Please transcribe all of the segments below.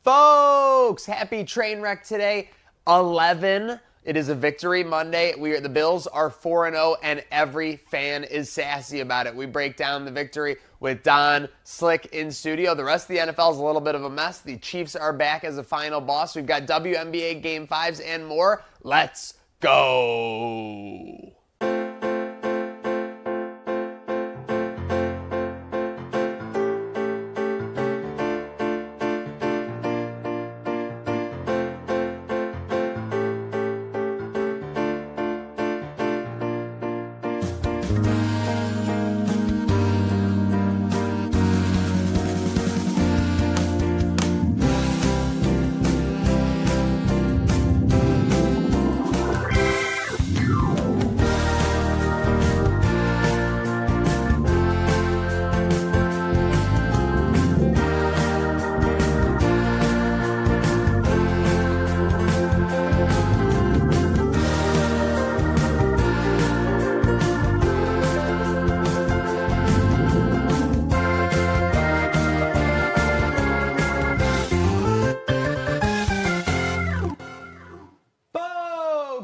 Folks, happy Trainwreck today. 11. It is a victory Monday. The Bills are 4-0, and every fan is sassy about it. We break down the victory with Don Slick in studio. The rest of the NFL is a little bit of a mess. The Chiefs are back as a final boss. We've got WNBA Game 5s and more. Let's go.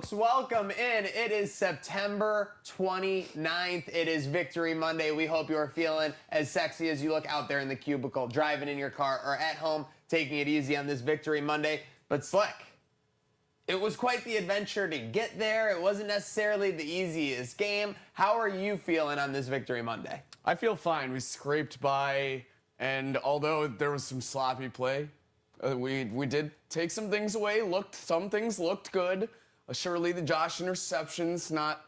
Welcome in. It is September 29th. It is Victory Monday. We hope you are feeling as sexy as you look out there in the cubicle, driving in your car, or at home, taking it easy on this Victory Monday. But Slick, it was quite the adventure to get there. It wasn't necessarily the easiest game. How are you feeling on this Victory Monday? I feel fine. We scraped by, and although there was some sloppy play, we did take some things away. Some things looked good. Surely the Josh interception's not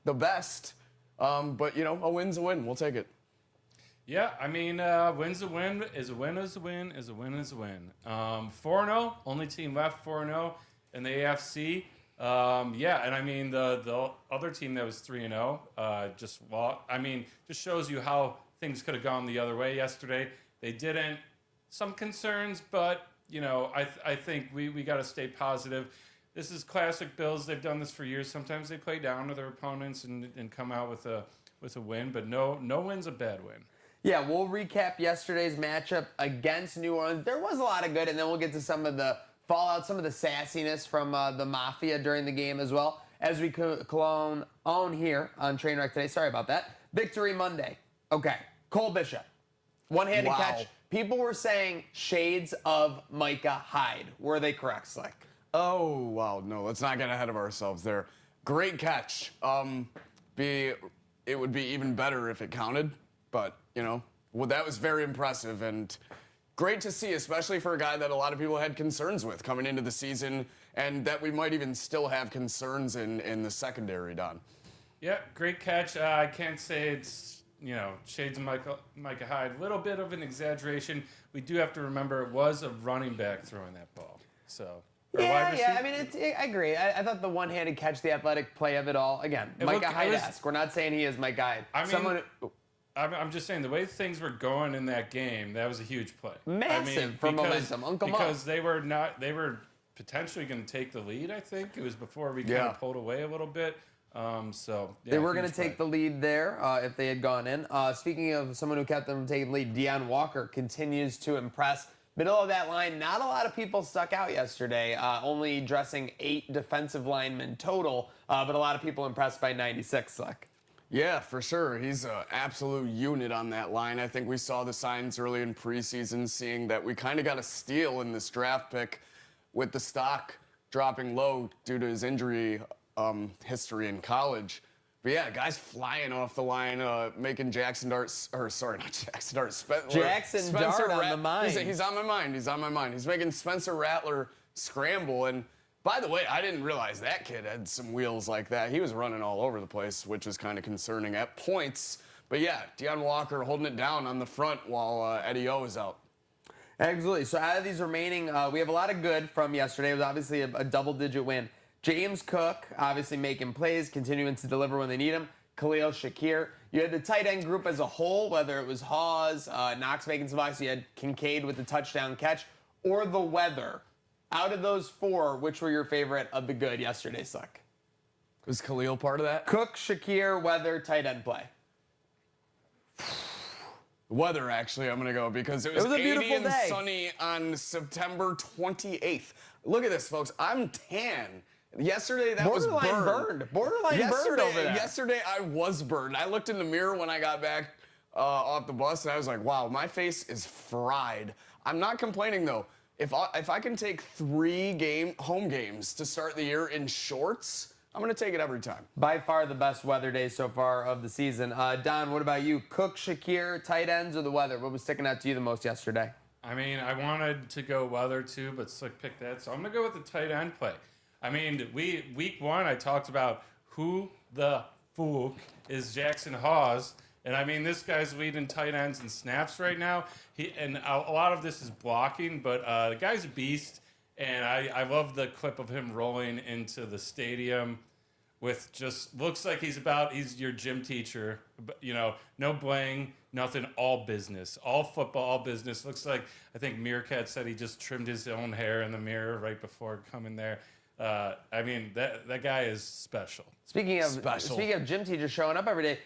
the best, but, you know, a win's a win. We'll take it. Yeah, I mean, win's a win, is a win is a win, is a win is a win. 4-0, only team left 4-0 in the AFC. Yeah, and I mean, the other team that was 3-0 just shows you how things could have gone the other way yesterday. They didn't. Some concerns, but, you know, I think we got to stay positive. This is classic Bills. They've done this for years. Sometimes they play down to their opponents and come out with a win, but no win's a bad win. Yeah, we'll recap yesterday's matchup against New Orleans. There was a lot of good, and then we'll get to some of the fallout, some of the sassiness from the Mafia during the game as well, as we clone on here on Trainwreck today. Sorry about that. Victory Monday. Okay, Cole Bishop. One-handed catch. People were saying shades of Micah Hyde. Were they correct, Slick? Oh, wow, no, let's not get ahead of ourselves there. Great catch. It would be even better if it counted, but, you know, well, that was very impressive and great to see, especially for a guy that a lot of people had concerns with coming into the season and that we might even still have concerns in the secondary, Don. Yeah, great catch. I can't say it's, you know, shades of Micah Hyde. A little bit of an exaggeration. We do have to remember it was a running back throwing that ball, so... Yeah. I mean, I agree. I thought the one-handed catch, the athletic play of it all. Again, Micah Hyde-esque. We're not saying he is my guy. I'm just saying the way things were going in that game, that was a huge play. Massive for momentum. Because they were potentially going to take the lead. I think it was before we kind of pulled away a little bit. They were going to take the lead there if they had gone in. Speaking of someone who kept them from taking the lead, Deon Walker continues to impress. Middle of that line, not a lot of people stuck out yesterday, only dressing 8 defensive linemen total, but a lot of people impressed by 96, Slick. Yeah, for sure. He's an absolute unit on that line. I think we saw the signs early in preseason, seeing that we kind of got a steal in this draft pick with the stock dropping low due to his injury history in college. But yeah, guys flying off the line, making Jackson Dart, or sorry, not Jackson Dart, Jackson Dart on the mind. He's on my mind. He's on my mind. He's making Spencer Rattler scramble. And by the way, I didn't realize that kid had some wheels like that. He was running all over the place, which was kind of concerning at points. But yeah, Deon Walker holding it down on the front while Eddie O is out. Absolutely. So out of these remaining, we have a lot of good from yesterday. It was obviously a double-digit win. James Cook, obviously making plays, continuing to deliver when they need him. Khalil Shakir. You had the tight end group as a whole, whether it was Hawes, Knox making some blocks, you had Kincaid with the touchdown catch, or the weather. Out of those 4, which were your favorite of the good yesterday, Slick? Was Khalil part of that? Cook, Shakir, weather, tight end play. Weather, actually, I'm going to go because it was a 80 beautiful and day. sunny on September 28th. Look at this, folks. I'm tan. Yesterday, that was Borderline burned. burned. Borderline burned over there. Yesterday, I was burned. I looked in the mirror when I got back off the bus, and I was like, wow, my face is fried. I'm not complaining, though. If I can take 3 home games to start the year in shorts, I'm going to take it every time. By far the best weather day so far of the season. Don, what about you? Cook, Shakir, tight ends, or the weather? What was sticking out to you the most yesterday? I mean, I wanted to go weather too, but Slick picked that, so I'm gonna go with the tight end play. I mean, week 1 I talked about who the fook is Jackson Hawes, and I mean this guy's leading tight ends and snaps right now. A lot of this is blocking, but the guy's a beast, and I love the clip of him rolling into the stadium with just looks like he's your gym teacher, you know, no bling, nothing, all business, all football, all business. Looks like, I think Meerkat said he just trimmed his own hair in the mirror right before coming there. I mean, that guy is special. Speaking of gym teachers showing up every day,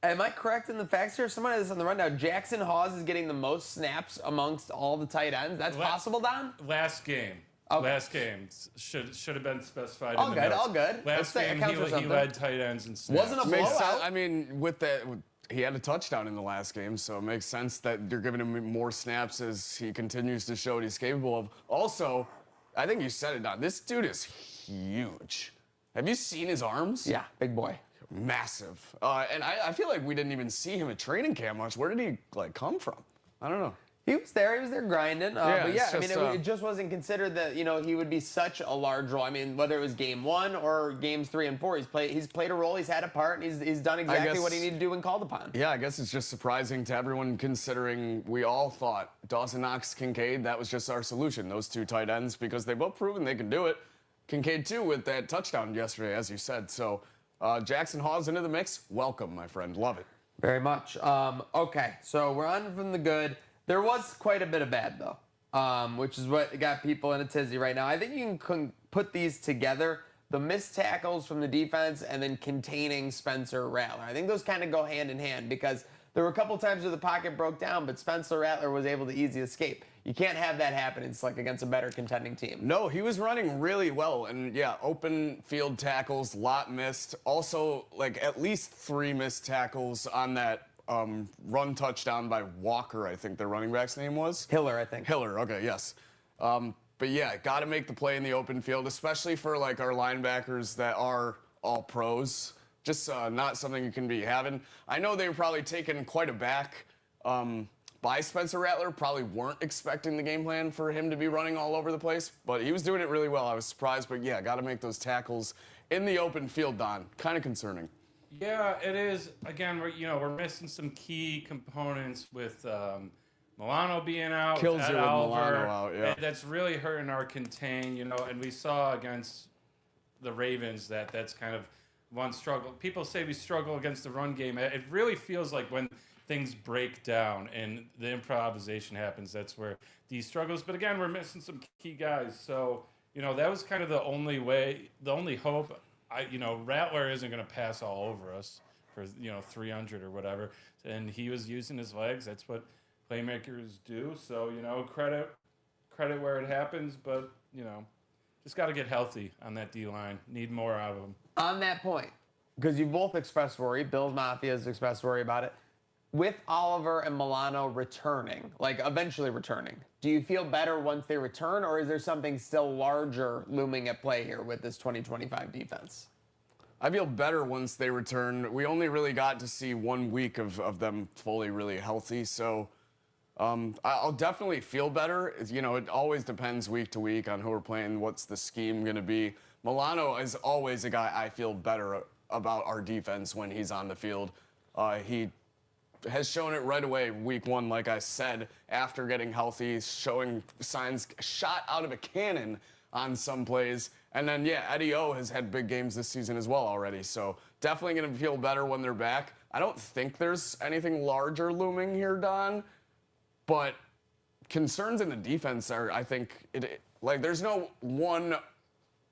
am I correct in the facts here? Someone has this on the rundown. Jackson Hawes is getting the most snaps amongst all the tight ends. That's possible, Don? Last game. Okay. Last game should have been specified. All in the good, notes. all good. Last game he led tight ends and snaps. Wasn't a Makes sense. blowout. I mean, he had a touchdown in the last game, so it makes sense that you're giving him more snaps as he continues to show what he's capable of. Also, I think you said it, Don. This dude is huge. Have you seen his arms? Yeah, big boy. Massive. And I feel like we didn't even see him at training camp much. Where did he come from? I don't know. He was there grinding. But yeah, I mean, just, it just wasn't considered that, he would be such a large role. I mean, whether it was game 1 or games 3 and 4, he's played a role, he's had a part, and he's done exactly what he needed to do when called upon. Yeah, I guess it's just surprising to everyone considering we all thought Dawson Knox, Kincaid, that was just our solution, those 2 tight ends, because they've both proven they can do it. Kincaid, too, with that touchdown yesterday, as you said. So Jackson Hawes into the mix. Welcome, my friend. Love it. Very much. Okay, so we're on from the good. There was quite a bit of bad, though, which is what got people in a tizzy right now. I think you can put these together, the missed tackles from the defense and then containing Spencer Rattler. I think those kind of go hand in hand because there were a couple times where the pocket broke down, but Spencer Rattler was able to easy escape. You can't have that happen. It's like against a better contending team. No, he was running really well. And, yeah, open field tackles, lot missed. Also, like, at least 3 missed tackles on that run touchdown by Walker, I think their running back's name was. Hiller, I think. Hiller, okay, yes. But yeah, got to make the play in the open field, especially for like our linebackers that are all pros. Just not something you can be having. I know they were probably taken quite aback by Spencer Rattler. Probably weren't expecting the game plan for him to be running all over the place, but he was doing it really well. I was surprised, but yeah, got to make those tackles in the open field, Don. Kind of concerning. Yeah, it is. Again, we're missing some key components with Milano being out. Kills Ed you with Oliver, Milano out, yeah. and that's really hurting our contain, and we saw against the Ravens that's kind of one struggle. People say we struggle against the run game. It really feels like when things break down and the improvisation happens, that's where these struggles. But again, we're missing some key guys. So, that was kind of the only way, the only hope. Rattler isn't going to pass all over us for, 300 or whatever. And he was using his legs. That's what playmakers do. So, credit where it happens. But, just got to get healthy on that D-line. Need more out of them. On that point, because you both expressed worry, Bills Mafia has expressed worry about it, with Oliver and Milano returning, like eventually returning, do you feel better once they return, or is there something still larger looming at play here with this 2025 defense? I feel better once they return. We only really got to see 1 week of them fully really healthy, so I'll definitely feel better. It always depends week to week on who we're playing, what's the scheme going to be. Milano is always a guy I feel better about our defense when he's on the field. He has shown it right away week 1, like I said, after getting healthy, showing signs shot out of a cannon on some plays. And then, yeah, Eddie O has had big games this season as well already. So definitely going to feel better when they're back. I don't think there's anything larger looming here, Don. But concerns in the defense are, I think, there's no one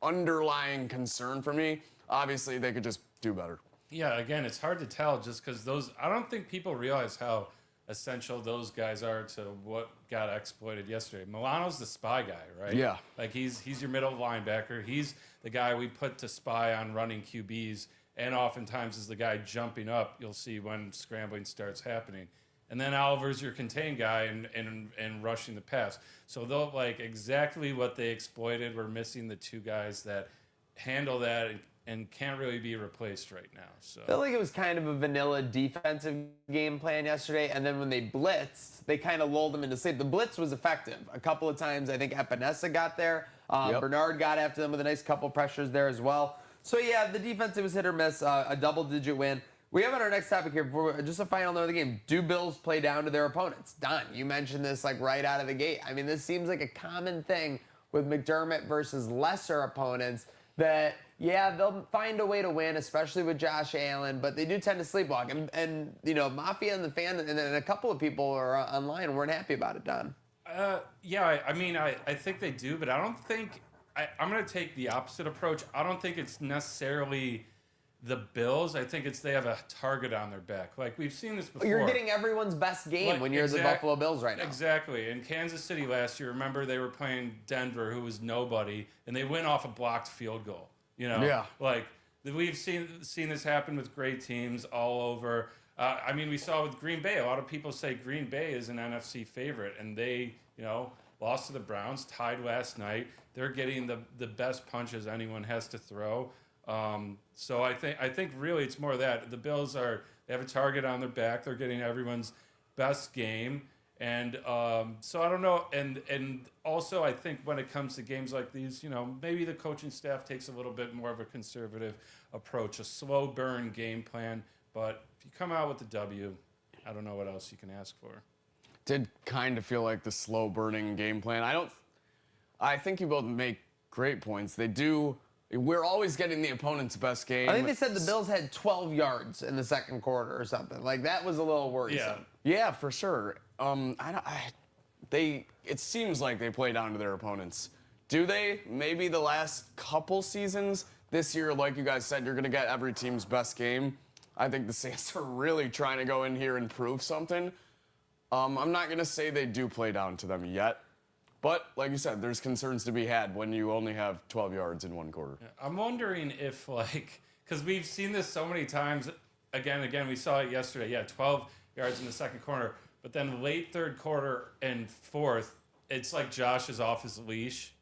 underlying concern for me. Obviously, they could just do better. Yeah, again, it's hard to tell just because I don't think people realize how essential those guys are to what got exploited yesterday. Milano's the spy guy, right? Yeah. Like he's your middle linebacker. He's the guy we put to spy on running QBs, and oftentimes is the guy jumping up. You'll see when scrambling starts happening. And then Oliver's your contain guy and rushing the pass. So they'll like exactly what they exploited. We're missing the two guys that handle that and can't really be replaced right now. So I feel like it was kind of a vanilla defensive game plan yesterday, and then when they blitzed, they kind of lulled them into sleep. The blitz was effective. A couple of times, I think Epinesa got there. Bernard got after them with a nice couple pressures there as well. So yeah, the defense, it was hit or miss, a double-digit win. We have on our next topic here, before just a final note of the game. Do Bills play down to their opponents? Don, you mentioned this like right out of the gate. I mean, this seems like a common thing with McDermott versus lesser opponents that, yeah, they'll find a way to win, especially with Josh Allen, but they do tend to sleepwalk. And you know, Mafia and the fan, and then a couple of people are online weren't happy about it, Don. Yeah, I mean, I think they do, but I don't think I'm going to take the opposite approach. I don't think it's necessarily the Bills. I think they have a target on their back. Like we've seen this before. You're getting everyone's best game when you're the Buffalo Bills right now. Exactly. In Kansas City last year, remember they were playing Denver, who was nobody, and they went off a blocked field goal. You know, Yeah. Like we've seen this happen with great teams all over. I mean, we saw with Green Bay. A lot of people say Green Bay is an NFC favorite, and they, lost to the Browns, tied last night. They're getting the best punches anyone has to throw. So I think really it's more that the Bills they have a target on their back. They're getting everyone's best game. And so I don't know. And also I think when it comes to games like these, maybe the coaching staff takes a little bit more of a conservative approach, a slow burn game plan. But if you come out with the W, I don't know what else you can ask for. Did kind of feel like the slow burning game plan. I think you both make great points. We're always getting the opponent's best game. I think they said the Bills had 12 yards in the second quarter or something. Like, that was a little worrisome. Yeah, for sure. It seems like they play down to their opponents. Do they? Maybe the last couple seasons. This year, like you guys said, you're going to get every team's best game. I think the Saints are really trying to go in here and prove something. I'm not going to say they do play down to them yet. But, like you said, there's concerns to be had when you only have 12 yards in one quarter. I'm wondering if, because we've seen this so many times, again, we saw it yesterday. Yeah, 12 yards in the second quarter. But then late third quarter and fourth, it's like Josh is off his leash.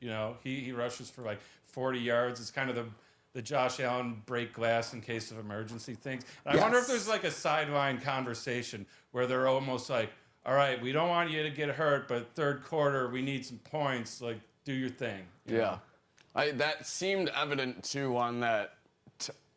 He rushes for 40 yards. It's kind of the Josh Allen break glass in case of emergency things. And I wonder if there's a sideline conversation where they're almost like, all right, we don't want you to get hurt, but third quarter, we need some points. Do your thing. Yeah. That seemed evident, too, on that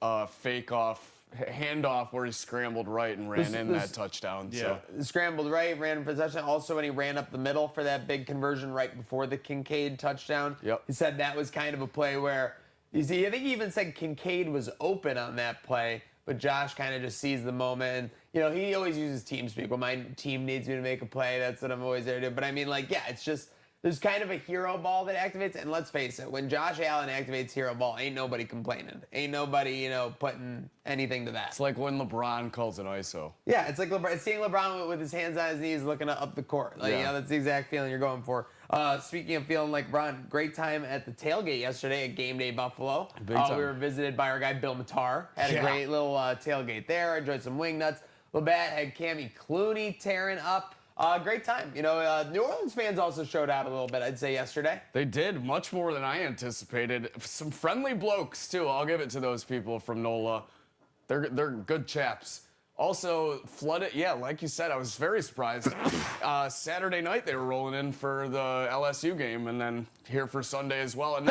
handoff where he scrambled right and ran in that touchdown. Yeah. So. Scrambled right, ran for touchdown. Also, when he ran up the middle for that big conversion right before the Kincaid touchdown, he said that was kind of a play where, I think he even said Kincaid was open on that play, but Josh kind of just sees the moment. And, he always uses team speak. Well, my team needs me to make a play. That's what I'm always there to do. But I mean, it's just, there's kind of a hero ball that activates. And let's face it, when Josh Allen activates hero ball, ain't nobody complaining. Ain't nobody, putting anything to that. It's like when LeBron calls it ISO. Yeah, it's like seeing LeBron with his hands on his knees looking up the court. That's the exact feeling you're going for. Speaking of feeling like LeBron, great time at the tailgate yesterday at Game Day Buffalo. Big time. We were visited by our guy Bill Matar. Had a great little tailgate there. Enjoyed some wing nuts. Labatt had Cammy Clooney tearing up. Great time. New Orleans fans also showed out a little bit, I'd say, yesterday. They did, much more than I anticipated. Some friendly blokes, too. I'll give it to those people from NOLA. They're good chaps. Also, flooded, like you said, I was very surprised. Saturday night, they were rolling in for the LSU game, and then here for Sunday as well. And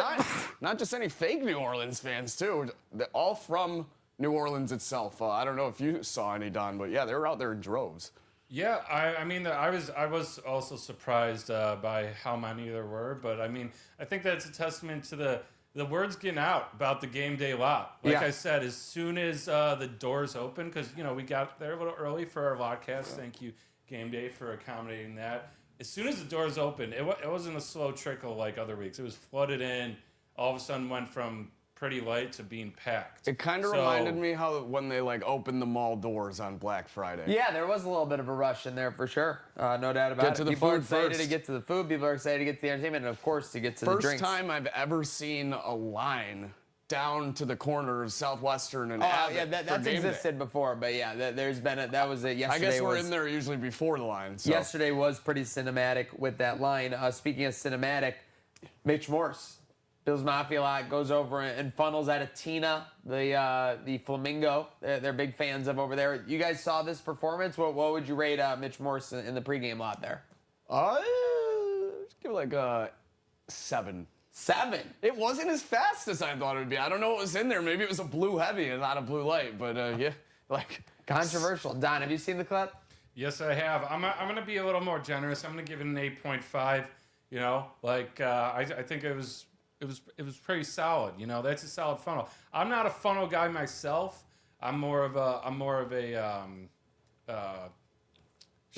not just any fake New Orleans fans, too. They're all from New Orleans itself. I don't know if you saw any, Don, but, they were out there in droves. Yeah, I mean, I was also surprised by how many there were, but I mean, I think that's a testament to the word's getting out about the game day lot. Like I said, as soon as the doors open, because we got there a little early for our podcast. Thank you, Game Day, for accommodating that. As soon as the doors opened, it wasn't a slow trickle like other weeks. It was flooded in. All of a sudden, went from pretty light to being packed. It kind of So- reminded me how when they like opened the mall doors on Black Friday. Yeah, there was a little bit of a rush in there for sure. No doubt about it. to the People are food excited first. to get to the food. People are excited to get to the entertainment, and of course to get to the First drinks. time I've ever seen a line down to the corner of Southwestern and Oh, Abbott yeah, for that's game day. existed before, but yeah, there's been that was it. I Yesterday guess we're was, in there usually before the line. So. Yesterday was pretty cinematic with that line. Speaking of cinematic, Mitch Morse, Bills Mafia lot, goes over and funnels out of Tina, the Flamingo. They're big fans of over there. You guys saw this performance. What would you rate Mitch Morse in the pregame lot there? Just give it like a 7. 7. It wasn't as fast as I thought it would be. I don't know what was in there. Maybe it was a blue heavy and not a blue light. But yeah, like Controversial. Don, have you seen the clip? Yes, I have. I'm going to be a little more generous. I'm going to give it an 8.5. You know, like I think it was pretty solid. You know, that's a solid funnel. I'm not a funnel guy myself. I'm more of a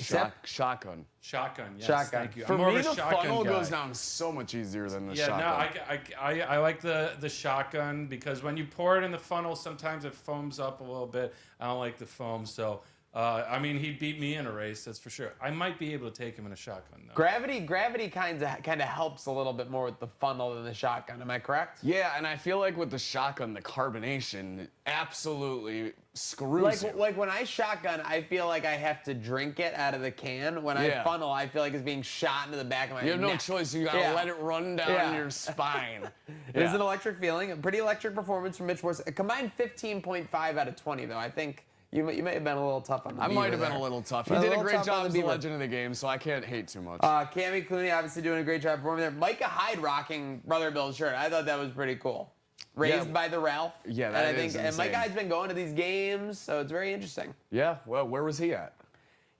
shotgun. shotgun. Yes, Shotgun. thank you. For I'm more me, of a the shotgun funnel guy. goes down so much easier than the Yeah, shotgun. no, I like the shotgun because when you pour it in the funnel, sometimes it foams up a little bit. I don't like the foam, so I mean, he beat me in a race, that's for sure. I might be able to take him in a shotgun though. Gravity kind of helps a little bit more with the funnel than the shotgun. Am I correct? Yeah, and I feel like with the shotgun, the carbonation absolutely screws you. Like when I shotgun, I feel like I have to drink it out of the can. When I Yeah. funnel, I feel like it's being shot into the back of my You have no neck. choice. You gotta Yeah. let it run down Yeah. your spine. It is an electric feeling. A pretty electric performance from Mitch Morse. A combined 15.5 out of 20, though. I think you may have been a little tough on the I Beaver might have been there. a little tough. He A did a little great tough on job the as the Beaver. legend of the game, so I can't hate too much. Cammy Clooney obviously doing a great job performing there. Micah Hyde rocking Brother Bill's shirt. I thought that was pretty cool. Raised Yeah. by the Ralph. Yeah, and that I think, is And insane. Micah Hyde's been going to these games, so it's very interesting. Yeah, well, where was he at?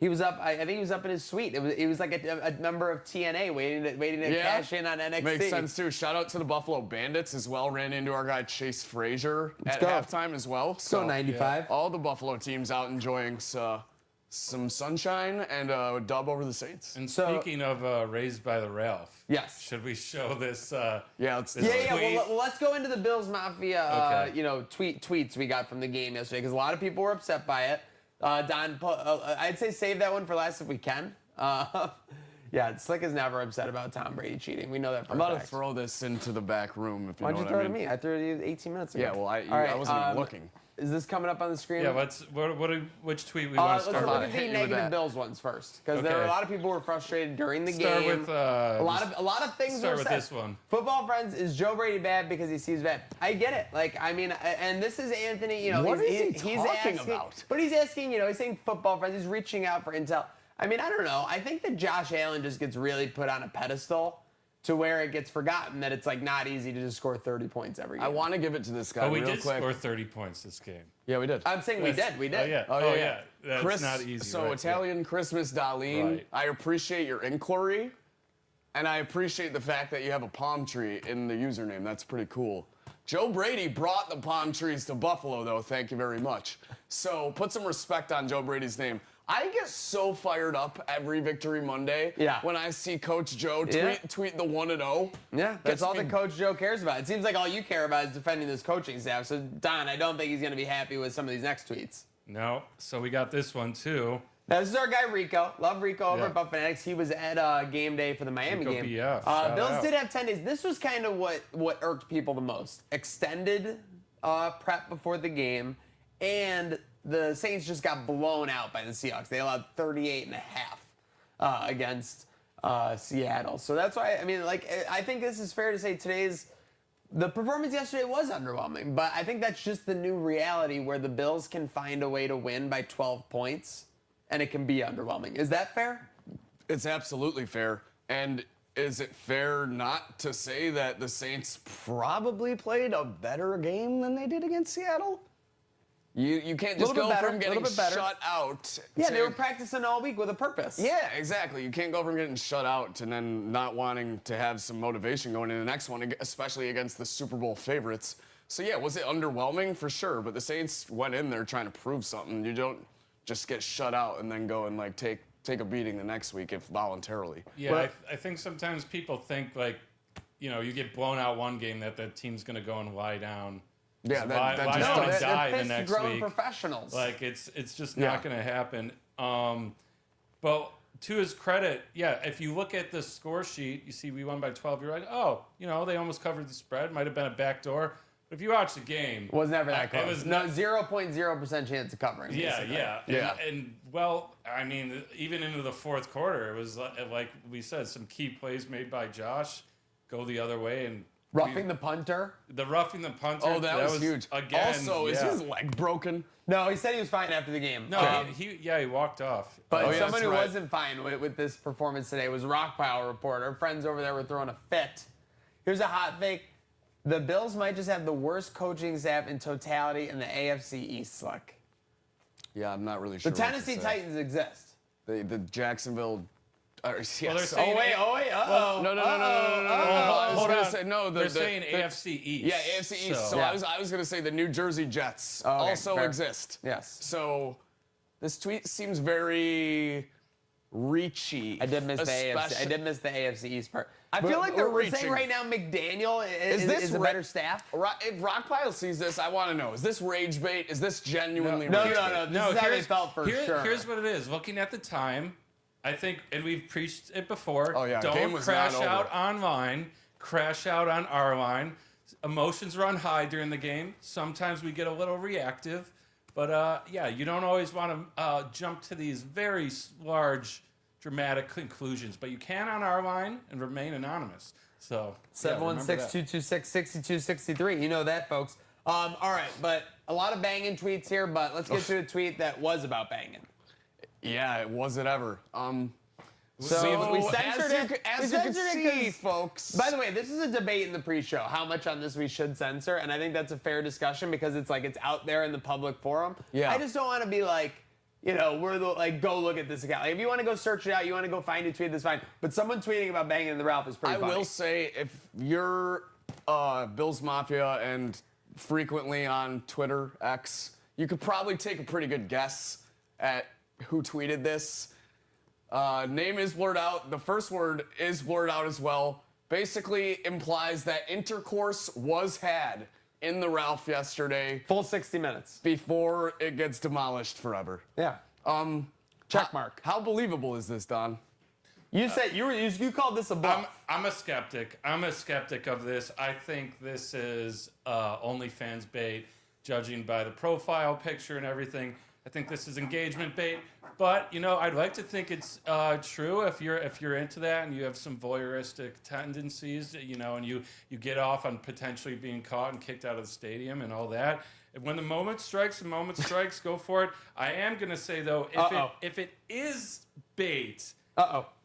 He was up. I think he was up in his suite. It was like a member of TNA waiting to Yeah. cash in on NXT. Makes sense too. Shout out to the Buffalo Bandits as well. Ran into our guy Chase Frazier at go. halftime as well. So 95. All the Buffalo teams out enjoying some sunshine and a dub over the Saints. And So- speaking of Raised by the Ralph, Yes. should we show this? Yeah, let's do This it. Yeah. tweet. Well, let's go into the Bills Mafia, Okay. tweets we got from the game yesterday because a lot of people were upset by it. Don, I'd say save that one for last if we can. Yeah, Slick is never upset about Tom Brady cheating. We know that for I'm a about to fact. throw this into the back room if you Why'd know you what throw I it at mean. me? I threw it at you 18 minutes ago. Yeah, well, I All right, wasn't even looking. Is this coming up on the screen? Yeah, which tweet we want Let's to look start at with? the Hit you with negative that. Bills ones first, because there were a Okay. lot of people who were frustrated during the Start game. with a lot of things start were with said. this one. Football friends, is Joe Brady bad because he sees bad? I get it. Like, I mean, and this is Anthony. You know, What he's, is he he's talking asking, about? But he's asking. You know, he's saying football friends. He's reaching out for intel. I mean, I don't know. I think that Josh Allen just gets really put on a pedestal to where it gets forgotten that it's like not easy to just score 30 points every game. I want to give it to this guy Oh, we real did quick. score 30 points this game. Yeah, we did. I'm saying we did. Oh yeah. Oh, yeah. That's not easy. So right, Italian Christmas, Darlene. Right. I appreciate your inquiry, and I appreciate the fact that you have a palm tree in the username. That's pretty cool. Joe Brady brought the palm trees to Buffalo, though. Thank you very much. So put some respect on Joe Brady's name. I get so fired up every Victory Monday when I see Coach Joe tweet the 1-0. Yeah, that's Gets all me- that Coach Joe cares about. It seems like all you care about is defending this coaching staff. So, Don, I don't think he's going to be happy with some of these next tweets. No. So we got this one too. Now, this is our guy Rico. Love Rico over Yeah. at Buff Fanatics. He was at game day for the Miami Rico game. BF, shout Bills out. did have 10 days. This was kind of what irked people the most. Extended prep before the game, and the Saints just got blown out by the Seahawks. They allowed 38 and a half against Seattle. So that's why, I mean, like, I think this is fair to say the performance yesterday was underwhelming, but I think that's just the new reality where the Bills can find a way to win by 12 points, and it can be underwhelming. Is that fair? It's absolutely fair. And is it fair not to say that the Saints probably played a better game than they did against Seattle? You can't just Little bit go better, from little getting bit better. shut out. Yeah, to- they were practicing all week with a purpose. Yeah, exactly. You can't go from getting shut out and then not wanting to have some motivation going into the next one, especially against the Super Bowl favorites. So yeah, was it underwhelming? For sure, but the Saints went in there trying to prove something. You don't just get shut out and then go and like take a beating the next week if voluntarily. Yeah, I think sometimes people think like you get blown out one game that the team's going to go and lie down. Yeah, lie that down just and does. die They're the next grown week. professionals. Like it's just Yeah. not going to happen. But to his credit, yeah, if you look at the score sheet, you see we won by 12. You're like, oh, they almost covered the spread. Might have been a backdoor. But if you watch the game, It was never that close. It was no 0.0% chance of covering. Yeah, basically. yeah, Yeah. And well, I mean, even into the fourth quarter, it was like we said, some key plays made by Josh go the other way, and Roughing the punter. the punter. Oh, that was huge. Again, Also, is yeah. his leg broken? No, he said he was fine after the game. No, he walked off. But Oh, yeah, someone that's who right. wasn't fine with this performance today was Rockpile Report. Our friends over there were throwing a fit. Here's a hot take. The Bills might just have the worst coaching staff in totality in the AFC East, Slick. Yeah, I'm not really The sure. Tennessee Titans exist. The Jacksonville. Yes. Well, they're saying Oh, wait, uh-oh. No. I was Hold gonna on. say no. They're saying AFC East. Yeah, AFC East. So Yeah. I was gonna say the New Jersey Jets Okay, also fair. exist. Yes. So this tweet seems very reachy. I did miss the AFC. I especially- did miss the AFC East part. I feel like they're we're saying reaching. right now McDaniel is this a ra- better staff. If Rockpile sees this, I want to know: is this rage bait? Is this genuinely No, rage no, bait? no. This is how they felt for sure. Here's what it is. Looking at the time, I think, and we've preached it before. Oh, yeah, game Don't was crash not over. out online. Crash out on our line. Emotions run high during the game. Sometimes we get a little reactive, but yeah, you don't always want to jump to these very large, dramatic conclusions. But you can on our line and remain anonymous. So 716-226-6263. You know that, folks. All right, but a lot of banging tweets here, but let's get to a tweet that was about banging. Yeah, was it ever? So we censored it. As We you can censored it see, 'cause- folks. By the way, this is a debate in the pre-show, how much on this we should censor, and I think that's a fair discussion because it's out there in the public forum. Yeah. I just don't want to be like, go look at this account. Like, if you want to go search it out, you want to go find a tweet, that's fine. But someone tweeting about banging the Ralph is pretty I funny. will say, if you're Bills Mafia and frequently on Twitter, X, you could probably take a pretty good guess at who tweeted this. Name is blurred out. The first word is blurred out as well. Basically implies that intercourse was had in the Ralph yesterday Full 60 minutes. before it gets demolished forever. Yeah. Check mark. How believable is this, Don? You said you called this a bluff. I'm a skeptic. I'm a skeptic of this. I think this is OnlyFans bait, judging by the profile picture and everything. I think this is engagement bait. But I'd like to think it's true if you're into that and you have some voyeuristic tendencies, and you get off on potentially being caught and kicked out of the stadium and all that. When the moment strikes, go for it. I am gonna say though, if it is bait.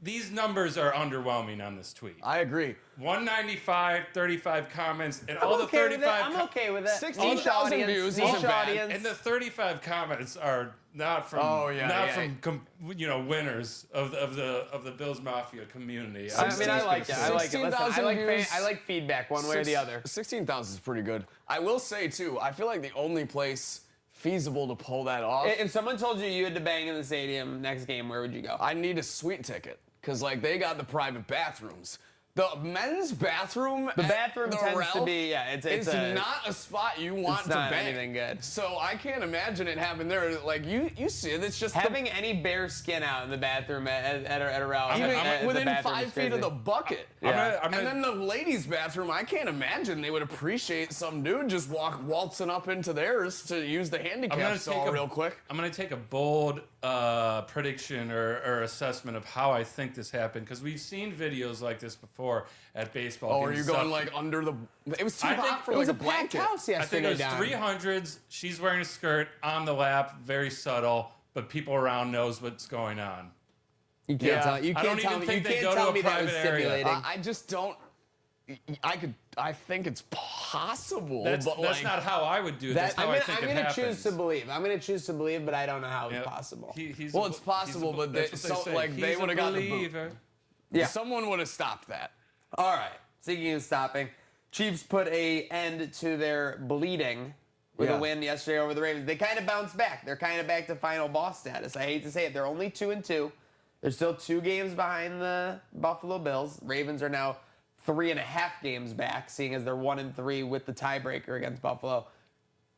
These numbers are underwhelming on this tweet. I agree. 195, 35 comments, and all the okay with 35. that. I'm okay with that. 16,000 Niche views audience, isn't bad. audience. And the 35 comments are not from winners of the Bills Mafia community. I like it. I like it. Listen, 16,000 views. I like feedback one way or the other. 16,000 is pretty good. I will say too, I feel like the only place feasible to pull that off. If someone told you had to bang in the stadium next game, where would you go? I need a suite ticket because they got the private bathrooms. The men's bathroom. The bathroom at the tends Ralph to be it's not a spot you want it's to not bang. anything good. So I can't imagine it happening there. Like you see it. It's just Having any bare skin out in the bathroom at a Ralph. even at the within bathroom 5 is feet of crazy. the bucket. Yeah. I'm And gonna- then the ladies' bathroom, I can't imagine they would appreciate some dude just waltzing up into theirs to use the handicap stall real quick. I'm going to take a bold prediction or assessment of how I think this happened, because we've seen videos like this before at baseball Oh, games are you and going stuff. like under the? It was too I hot think for It like was a a packed blanket. house I think yesterday, it was Don. 300s. She's wearing a skirt on the lap, very subtle, but people around knows what's going on. You can't Yeah. tell. You I can't don't tell even me. think You they can't go to tell a me that was private area. stimulating. I just don't. I think it's possible, That's but not how I would do it. That's how I think I'm it gonna happens. choose to believe. I'm gonna choose to believe, but I don't know how it's Yep. possible. He's Well, a- it's possible, he's a- but that's they- what so, say. like, they He's a would've gotten the boot. believer. Yeah. someone would have stopped that. All right. Speaking of stopping, Chiefs put a end to their bleeding with Yeah. a win yesterday over the Ravens. They kind of bounced back. They're kind of back to final boss status. I hate to say it. They're only 2-2. They're still 2 games behind the Buffalo Bills. Ravens are now 3.5 games back, seeing as they're 1-3 with the tiebreaker against Buffalo.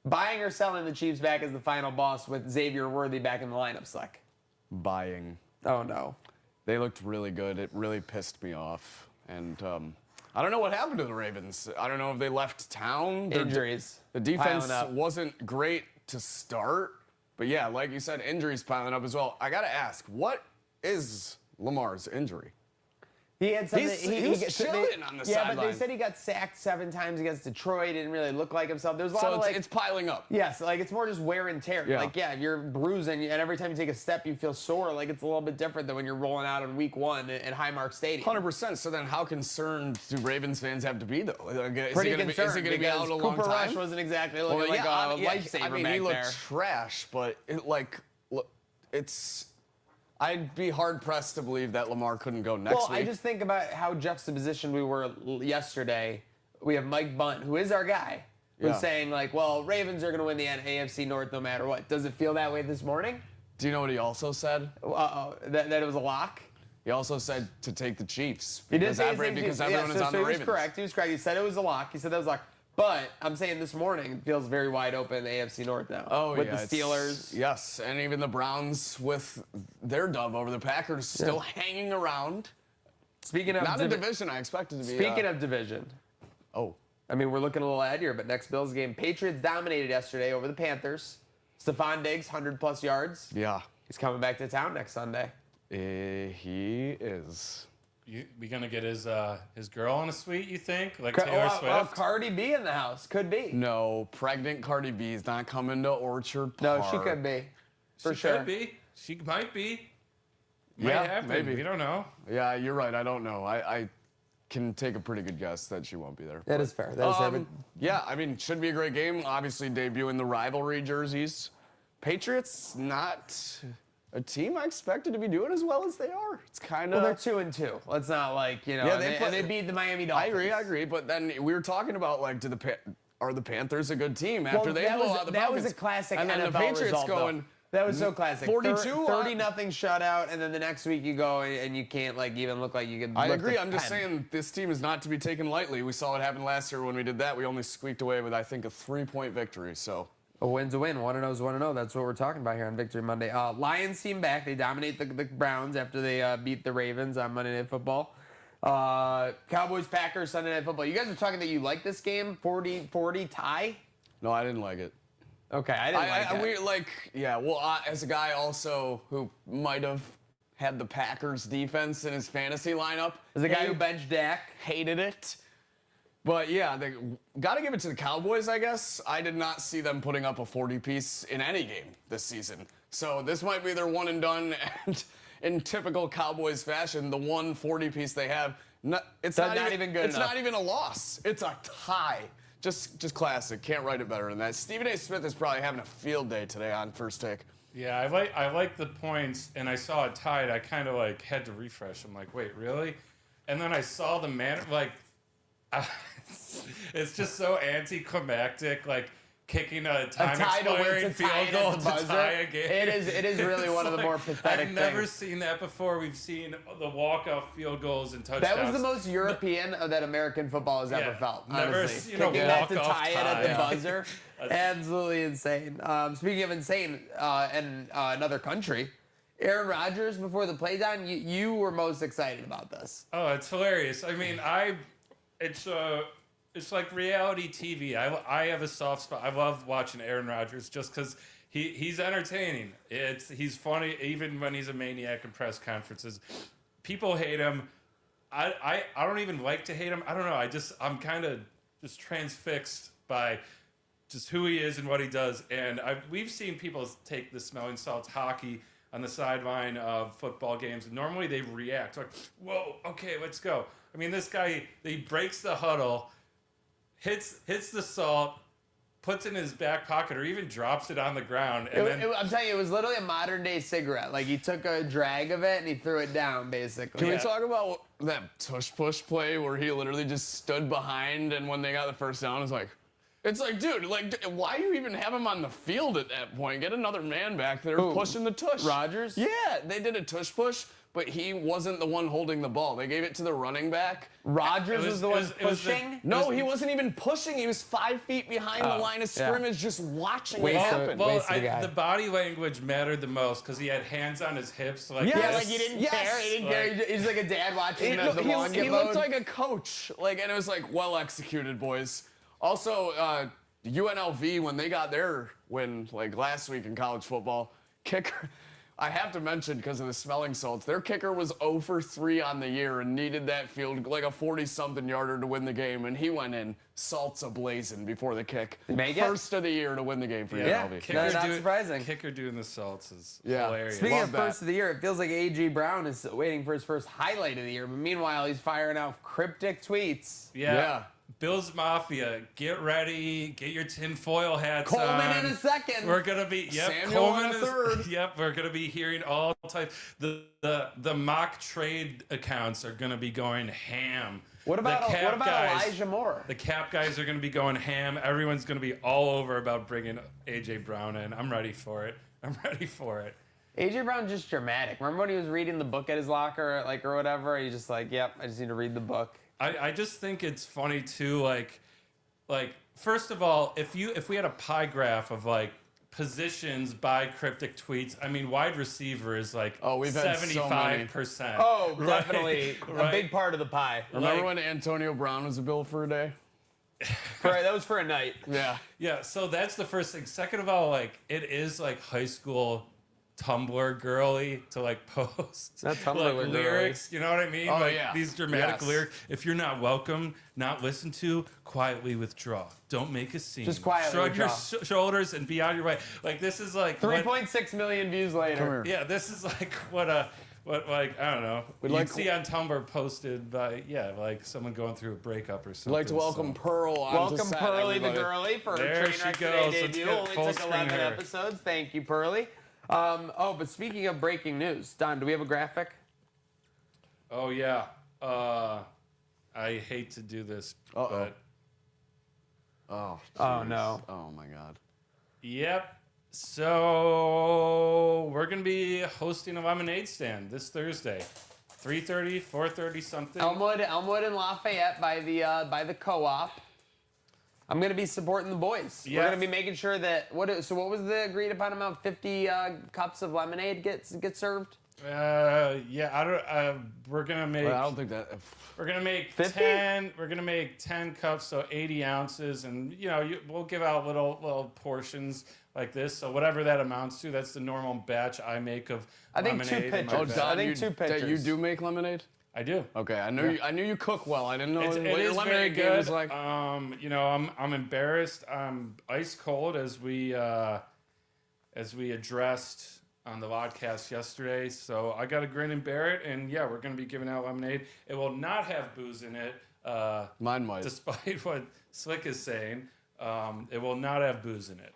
Buying or selling the Chiefs back as the final boss with Xavier Worthy back in the lineup, Slick? Buying. Oh, no. They looked really good. It really pissed me off. And I don't know what happened to the Ravens. I don't know if they left town. Injuries. The defense piling up. wasn't great to start. But yeah, like you said, injuries piling up as well. I got to ask, what is Lamar's injury? He had something. He was chilling on the Yeah, but sideline. they said he got sacked 7 times against Detroit. Didn't really look like himself. There's a lot So of like. it's piling up. Yes, like it's more just wear and tear. Yeah. Like, yeah, if you're bruising and every time you take a step you feel sore, like it's a little bit different than when you're rolling out on week 1 at Highmark Stadium. 100%. So then how concerned do Ravens fans have to be, though? Is Pretty he gonna concerned is he gonna be because out a Cooper long time? Rush wasn't exactly looking like a lifesaver I mean, back he looked there. trash, but I'd be hard-pressed to believe that Lamar couldn't go next Well, week. I just think about how juxtapositioned we were yesterday. We have Mike Bunt, who is our guy, who's Yeah. saying like, well, Ravens are going to win the AFC North no matter what. Does it feel that way this morning? Do you know what he also said? That it was a lock? He also said to take the Chiefs. He did because say because everyone is on the he Ravens. was correct. He was correct. He said it was a lock. He said that was a lock. But I'm saying this morning it feels very wide open in the AFC North now. Oh, with yeah, the it's- Steelers. Yes, and even the Browns with their dub over the Packers still hanging around. Speaking of Not a division I expected to be. Speaking of division, Oh. I mean, we're looking a little ahead here, but next Bills game, Patriots dominated yesterday over the Panthers. Stephon Diggs, 100+ yards. Yeah. He's coming back to town next Sunday. He is. We gonna get his girl in a suite? You think, like Taylor Swift? Cardi B in the house. Could be. No, pregnant Cardi B is not coming to Orchard No, Park. she could be. For She sure. could be. She might be. Might Yeah, happen. maybe. We don't know. Yeah, you're right. I don't know. I can take a pretty good guess that she won't be there. That is fair. That is fair. Yeah, I mean, should be a great game. Obviously, debuting the rivalry jerseys. Patriots, not a team I expected to be doing as well as they are. It's kind Well, of. they're 2-2. Let's not like, you know. Yeah, and they and they beat the Miami I Dolphins. agree. But then we were talking about like, are the Panthers a good team after they that blow was, out the that Falcons? was a classic and then NFL the Patriots result, though. going. That was so classic. 42, 30 nothing shutout, and then the next week you go and you can't like even look like you can. I lift agree. a I'm just pen. saying this team is not to be taken lightly. We saw what happened last year when we did that. We only squeaked away with, I think, a 3-point victory. So A win's a win. 1-0 is 1-0. That's what we're talking about here on Victory Monday. Lions team back. They dominate the Browns after they beat the Ravens on Monday Night Football. Cowboys Packers Sunday Night Football. You guys are talking that you like this game. 40-40 tie. no, I didn't like it. Okay, I didn't like it. Well, as a guy also who might have had the Packers defense in his fantasy lineup. As a guy who benched Dak. Hated it. But yeah, they got to give it to the Cowboys, I guess. I did not see them putting up a 40-piece in any game this season. So this might be their one and done. And in typical Cowboys fashion, the one 40-piece they have, it's not even good enough. It's not even a loss. It's a tie. Just classic. Can't write it better than that. Stephen A. Smith is probably having a field day today on First Take. Yeah, I like the points, and I saw it tied. I kind of like had to refresh. I'm like, wait, really? And then I saw the man like, it's just so anticlimactic, like kicking a time expiring field goal to tie a game. It is really one of the more pathetic I've never things. seen that before. We've seen the walk-off field goals and touchdowns. That was the most European that American football has ever Yeah, felt. never Honestly, seen a kicking that to walk-off tie it at the tie. buzzer, absolutely insane. Speaking of insane, and another country, Aaron Rodgers before the playdown. You were most excited about this. Oh, it's hilarious. I mean, it's like reality TV. I have a soft spot. I love watching Aaron Rodgers just because he's entertaining. He's funny even when he's a maniac in press conferences. People hate him. I don't even like to hate him. I don't know. I'm kind of just transfixed by just who he is and what he does. And we've seen people take the smelling salts hockey on the sideline of football games. Normally they react like, whoa, okay, let's go. I mean, this guy, he breaks the huddle, hits the salt, puts it in his back pocket, or even drops it on the ground. And I'm telling you, it was literally a modern day cigarette. Like he took a drag of it and he threw it down, basically. Can we talk about that tush push play where he literally just stood behind, and when they got the first down, it was like, It's like, dude, like, why do you even have him on the field at that point? Get another man back there pushing the tush. Rodgers? Yeah, they did a tush push, but he wasn't the one holding the ball. They gave it to the running back. Rodgers was the one pushing? No, he wasn't even pushing. He was 5 feet behind the line of scrimmage just watching it happen. Well, Wasted guy. the body language mattered the most because he had hands on his hips. Like Yeah, this. like he didn't care. He didn't care. He's like a dad watching the He lawn get looked mowed. like a coach. Like, and it was like, well executed, boys. Also, UNLV, when they got their win, like last week in college football, kicker, I have to mention because of the smelling salts, their kicker was 0 for 3 on the year and needed that field, like a 40-something yarder to win the game, and he went in salts ablazing before the kick. Make it? First of the year to win the game for Yeah. UNLV. That's not surprising. Kicker doing the salts is Yeah. hilarious. Speaking Love of that. first of the year, it feels like A.J. Brown is waiting for his first highlight of the year. But meanwhile, he's firing out cryptic tweets. Yeah. Bills Mafia, get ready, get your tinfoil hats Coleman on. in a second. We're gonna be Samuel Coleman in a is- third. Yep, we're gonna be hearing all types. The mock trade accounts are gonna be going ham. What about the Cap guys, Elijah Moore? The Cap guys are gonna be going ham. Everyone's gonna be all over about bringing AJ Brown in. I'm ready for it. I'm ready for it. A.J. Brown's just dramatic. Remember when he was reading the book at his locker, like, or whatever? He's just like, yep, I just need to read the book. I just think it's funny too, like first of all, if we had a pie graph of like positions by cryptic tweets, I mean wide receiver is like we've had so many. 75%. Oh, right? definitely a Right. big part of the pie. Remember Like- when Antonio Brown was a bill for a day? That was for a night. Yeah. Yeah, so that's the first thing. Second of all, like it is like high school Tumblr girly to like post Not Tumblr like girly. lyrics, you know what I mean? Oh, like yeah. these dramatic Yes. lyrics. If you're not welcome, not listened to, quietly withdraw. Don't make a scene. Just quietly Shrug your withdraw. shoulders and be on your way. Like this is like what- 3.6 million views later. Come here. yeah, this is like what like I don't know. You'd like- see on Tumblr posted by like someone going through a breakup or something. I'd like to welcome Pearl on Welcome Pearly the girly for her There she Trainwreck Today goes. Let's debut. get Only full took screen 11 her. episodes. Thank you, Pearly. But speaking of breaking news, Don, do we have a graphic? Oh yeah. I hate to do this, Uh-oh. but Oh, Oh, jeez. no. Oh, my God. yep. So we're gonna be hosting a lemonade stand this Thursday, 3:30, 4:30 something. Elmwood and Lafayette by the co-op. I'm gonna be supporting the boys. Yeah. We're gonna be making sure that what was the agreed upon amount? 50 cups of lemonade get served. Yeah, I don't. We're gonna make. Well, I don't think that. We're gonna make 50? 10. We're gonna make 10 cups, so 80 ounces, and we'll give out little portions like this. So whatever that amounts to, that's the normal batch I make of I think two lemonade. in my pitchers. batch. I think two That you pitchers. do make lemonade? I do. Okay, I knew you cook well. I didn't know It what your is very lemonade game good. was like. I'm embarrassed. I'm ice cold as we addressed on the podcast yesterday. So I got to grin and bear it. And yeah, we're going to be giving out lemonade. It will not have booze in it. Mine might. Despite what Slick is saying, it will not have booze in it.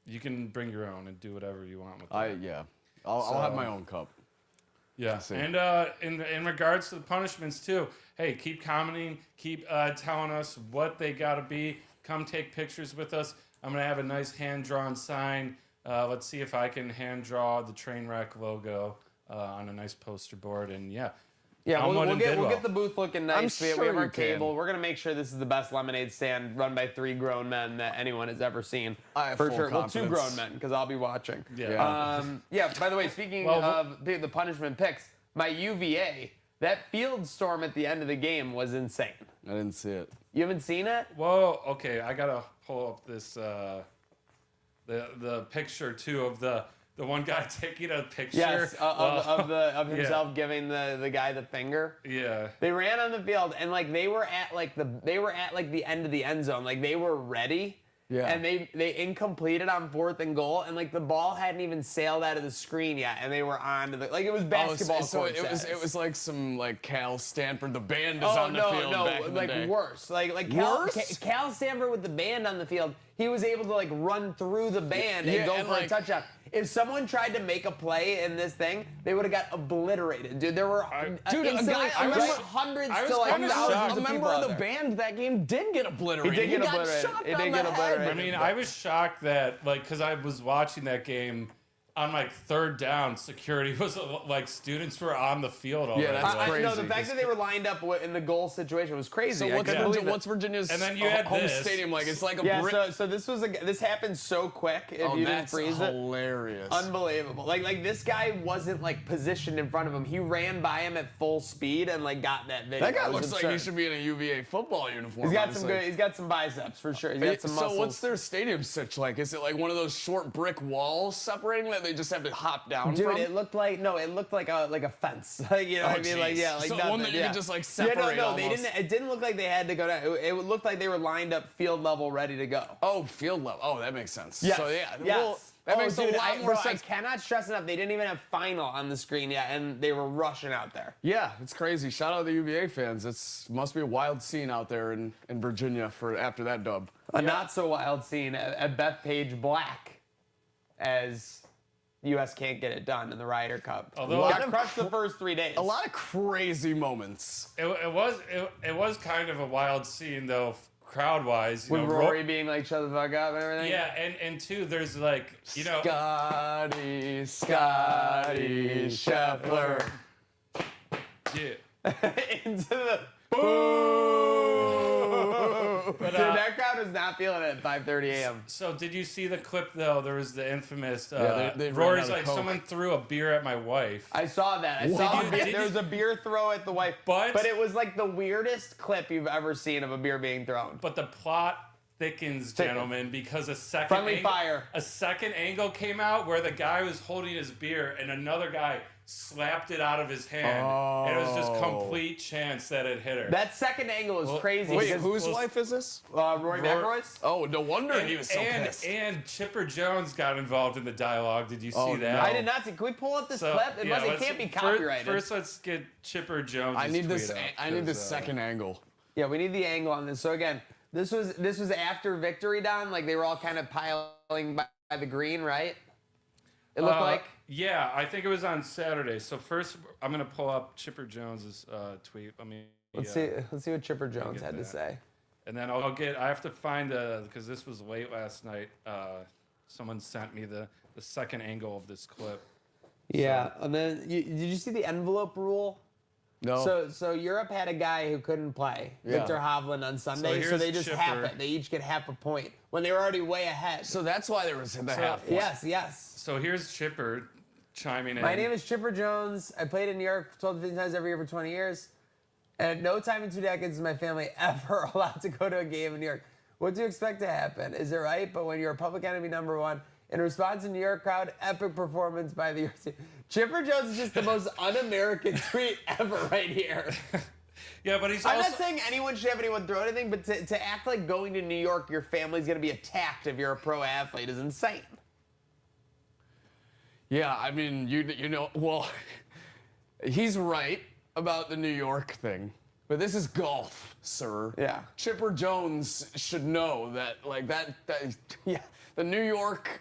You can bring your own and do whatever you want with it. Yeah. I'll have my own cup. Yeah, see. and in regards to the punishments too, hey, keep commenting, keep telling us what they gotta be. Come take pictures with us. I'm gonna have a nice hand-drawn sign. Let's see if I can hand draw the Trainwreck logo on a nice poster board. And yeah, Yeah, Elmwood we'll and get Bidwell. the booth looking nice. We sure have our you can. table. We're gonna make sure this is the best lemonade stand run by 3 grown men that anyone has ever seen. I have for full sure. Well, 2 confidence. grown men because I'll be watching. Yeah. Yeah. By the way, speaking Well, of the punishment picks, my UVA, that field storm at the end of the game was insane. I didn't see it. You haven't seen it? Whoa, okay, I gotta pull up this the picture too of the one guy taking a picture. Yes, of himself Yeah. giving the guy the finger. Yeah. They ran on the field and like they were at the end of the end zone. Like they were ready. Yeah. And they incompleted on 4th and goal, and like the ball hadn't even sailed out of the screen yet, and they were on to the it was basketball. so court it size. was like some like Cal Stanford. The band is Oh on the no, field no, back in the like day. worse. Like Cal, Worse? Cal Stanford with the band on the field, he was able to like run through the band and Yeah, go and, for a like- touchdown. If someone tried to make a play in this thing, they would have got obliterated, dude. There were Dude, a instantly, guy- I remember- hundreds I was to like kinda shocked. thousands A of member people of out the there. band that game did get obliterated. He did get got obliterated. shot He down did the get head. obliterated. I mean, I was shocked that, like, because I was watching that game on like third down, security was like students were on the field already. that's Like, crazy. No, the fact that they were lined up in the goal situation was crazy. So I what's, couldn't believe it. what's Virginia's And then you had home this. stadium like? It's like a Yeah, brick. so this was this happened so quick. If you didn't That's freeze it, hilarious. unbelievable. Like this guy wasn't like positioned in front of him. He ran by him at full speed and like got that video. That guy It was looks like he absurd. should be in a UVA football uniform. He's got honestly. some good. He's got some biceps for sure. He's got some muscles. So what's their stadium such like? Is it like one of those short brick walls separating that they just have to hop down Dude, from? it looked like a fence. Like, you know what I mean? Like, jeez. yeah, like So nothing. one that you yeah. could just, like, Yeah, separate no, they almost. didn't. It didn't look like they had to go down. It looked like they were lined up field level, ready to go. Oh, field level. Oh, that makes sense. Yes. So yeah, Yes. well, that Oh, makes dude, a lot more I sense. cannot stress enough. They didn't even have final on the screen yet, and they were rushing out there. Yeah, it's crazy. Shout out to the UVA fans. It's must be a wild scene out there in Virginia for after that dub. A not so wild scene at Bethpage Black, as U.S. can't get it done in the Ryder Cup. Although- got A lot of crushed the first 3 days. A lot of crazy moments. it was kind of a wild scene though, crowd wise. with Rory being like, "Shut the fuck up" and everything. Yeah, and two, there's like Scotty Scheffler. yeah. Into the But, dude, that crowd was not feeling it at 5:30 a.m. So did you see the clip though? There was the infamous they ran Rory's out of like Coke. someone threw a beer at my wife. I saw that. I saw Did the you- beer, did there you- was a beer throw at the wife, But- it was like the weirdest clip you've ever seen of a beer being thrown. But the plot thickens, gentlemen, because a second Friendly fire. A second angle came out where the guy was holding his beer and another guy slapped it out of his hand, and it was just complete chance that it hit her. That second angle is crazy. Wait, because, whose wife is this? Rory McIlroy's? Oh, no wonder he was so pissed. and Chipper Jones got involved in the dialogue. Did you see Oh, that? no. I did not see. Can we pull up this So, clip? It, yeah, it can't be copyrighted. First, let's get Chipper Jones. I need this. Tweet I need this because, second angle. Yeah, we need the angle on this. So again, this was after victory, Don. Like they were all kind of piling by the green, right? It looked like. Yeah, I think it was on Saturday. So first, I'm gonna pull up Chipper Jones's tweet. Let me. Let's see what Chipper Jones had to that. say. And then I'll get. I have to find because this was late last night. Someone sent me the second angle of this clip. Yeah, and then did you see the envelope rule? No. So Europe had a guy who couldn't play, Yeah. Victor Hovland on Sunday, so here's they just half Chipper. it. They each get half a point when they were already way ahead. So that's why there was the half. yes. So here's Chipper chiming in. My name is Chipper Jones. I played in New York 12 to 15 times every year for 20 years. And at no time in 2 decades is my family ever allowed to go to a game in New York. What do you expect to happen? Is it right? But when you're public enemy #1, in response to New York crowd, epic performance by the York team. Chipper Jones is just the most un-American tweet ever right here. Yeah, but he's I'm also. not saying anyone should have anyone throw anything, but to act like going to New York, your family's going to be attacked if you're a pro athlete is insane. Yeah, I mean, you know, well, he's right about the New York thing, but this is golf, sir. Yeah. Chipper Jones should know that, like that yeah, the New York.